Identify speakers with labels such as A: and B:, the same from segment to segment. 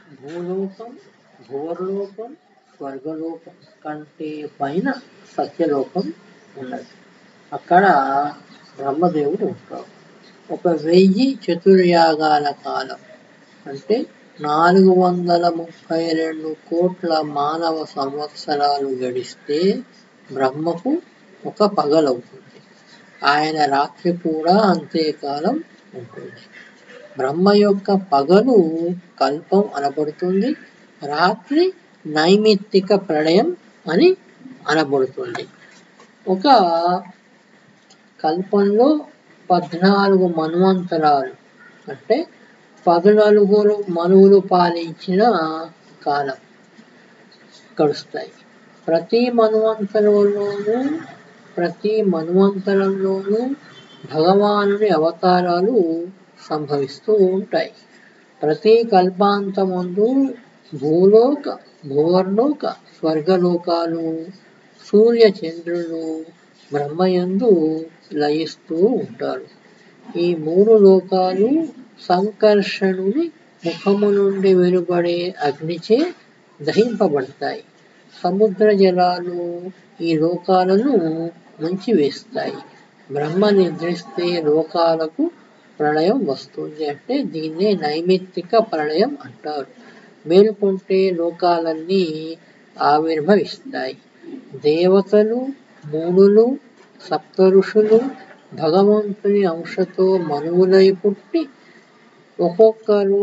A: భూలోకం, భువర్లోకం, స్వర్గలోకం కంటే పైన సత్యలోకం ఉన్నది. అక్కడ బ్రహ్మదేవుడు ఉంటాడు. 1000 చతుర్యాగాల కాలం అంటే 432 కోట్ల మానవ సంవత్సరాలు గడిస్తే బ్రహ్మకు ఒక పగలవుతుంది. ఆయన రాత్రి కూడా అంతేకాలం ఉంటుంది. బ్రహ్మ యొక్క పగలు కల్పం అనబడుతుంది, రాత్రి నైమిత్తిక ప్రళయం అని అనబడుతుంది. ఒక కల్పంలో 14 మన్వంతరాలు అంటే 14 మనువులు పాలించిన కాలం గడుస్తాయి. ప్రతి మన్వంతరంలోనూ భగవానుని అవతారాలు సంభవిస్తూ ఉంటాయి. ప్రతి కల్పాంతమందు భూలోక, భువర్లోక, స్వర్గలోకాలు, సూర్య చంద్రులు బ్రహ్మయందు లయిస్తూ ఉంటారు. ఈ 3 లోకాలు సంకర్షణుని ముఖము నుండి వెలువడే అగ్నిచే దహింపబడతాయి. సముద్ర జలాలు ఈ లోకాలను ముంచివేస్తాయి. బ్రహ్మ నిద్రిస్తే లోకాలకు ప్రళయం వస్తుంది. అంటే దీన్నే నైమిత్తిక ప్రళయం అంటారు. మేలుకుంటే లోకాలన్నీ ఆవిర్భవిస్తాయి. దేవతలు, మునులు, సప్తఋషులు భగవంతుని అంశతో మనువులై పుట్టి ఒక్కొక్కరు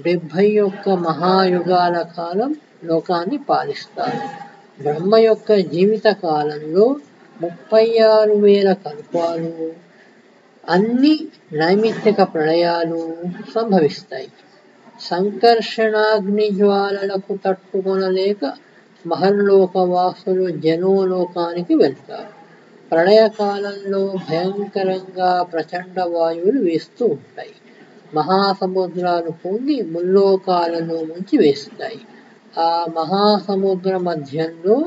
A: 71 మహాయుగాల కాలం లోకాన్ని పాలిస్తారు. బ్రహ్మ యొక్క జీవిత కాలంలో 36,000 కల్పాలు, అన్ని నైమిత్తిక ప్రళయాలు సంభవిస్తాయి. సంకర్షణాగ్ని జ్వాలలకు తట్టుకొనలేక మహర్లోకవాసులు జనోలోకానికి వెళ్తారు. ప్రళయకాలంలో భయంకరంగా ప్రచండ వాయువులు వీస్తూ ఉంటాయి. మహాసముద్రాలు పొంగి ముల్లోకాలను ముంచి వేస్తాయి. ఆ మహాసముద్ర మధ్యంలో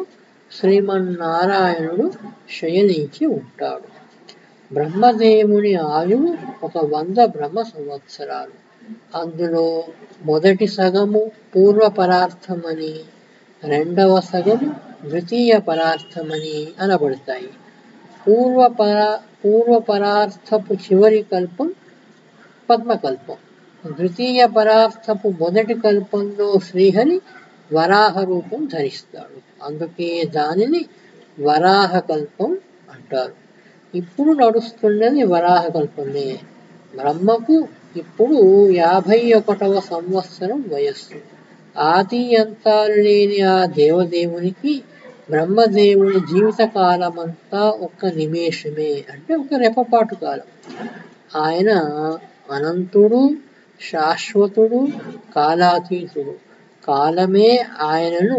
A: శ్రీమన్నారాయణుడు శయనించి ఉంటాడు. బ్రహ్మదేవుని ఆయువు 100 బ్రహ్మ సంవత్సరాలు. అందులో మొదటి సగము పూర్వ పరార్థమని, రెండవ సగము ద్వితీయ పరార్థమని అనబడతాయి. పూర్వ పరార్థపు చివరి కల్పం పద్మకల్పం. ద్వితీయ పరార్థపు మొదటి కల్పంలో శ్రీహరి వరాహ రూపం ధరిస్తాడు. అందుకే దానిని వరాహ కల్పం అంటారు. ఇప్పుడు నడుస్తున్నది వరాహ కల్పమే. బ్రహ్మకు ఇప్పుడు 51వ సంవత్సరం వయస్సు. ఆది అంతాలు లేని ఆ దేవదేవునికి బ్రహ్మదేవుని జీవిత కాలమంతా 1 నిమేషమే, అంటే 1 రెప్పపాటు కాలం. ఆయన అనంతుడు, శాశ్వతుడు, కాలాతీతుడు. కాలమే ఆయనను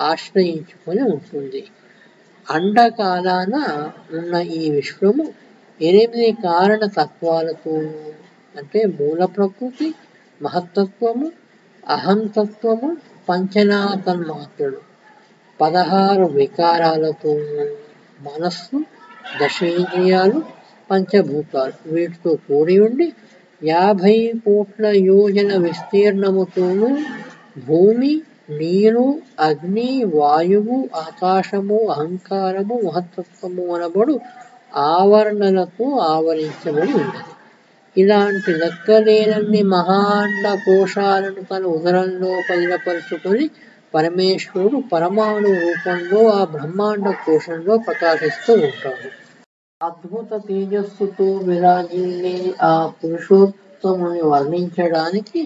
A: ఆశ్రయించుకొని ఉంటుంది. అండకాలాన ఉన్న ఈ విశ్వము 8 కారణ తత్వాలతోనూ, అంటే మూల ప్రకృతి, మహత్తత్వము, అహంతత్వము, పంచనాతన్మాత్రుడు, 16 వికారాలతోనూ, మనస్సు, దశేంద్రియాలు, పంచభూతాలు వీటితో కూడి ఉండి 50 కోట్ల యోజన విస్తీర్ణముతోనూ భూమి, నీరు, అగ్ని, వాయువు, ఆకాశము, అహంకారము, మహత్తత్వము అనబడు ఆవరణలతో ఆవరించబడి ఉన్నది. ఇలాంటి లెక్కలేనన్ని మహాండ కోశాలను తన ఉదరంలో పదిలపరుచుకొని పరమేశ్వరుడు పరమాణు రూపంలో ఆ బ్రహ్మాండ కోశంలో ప్రకాశిస్తూ ఉంటాడు. అద్భుత తేజస్సుతో విరాజిల్లే ఆ పురుషోత్తముని వర్ణించడానికి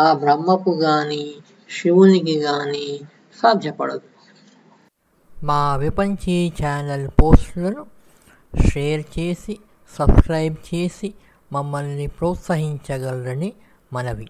A: ఆ బ్రహ్మకు గాని శివునికి గాని సాధ్యపడదు.
B: మా విపంచీ ఛానల్ పోస్టులను షేర్ చేసి, సబ్స్క్రైబ్ చేసి మమ్మల్ని ప్రోత్సహించగలరని మనవి.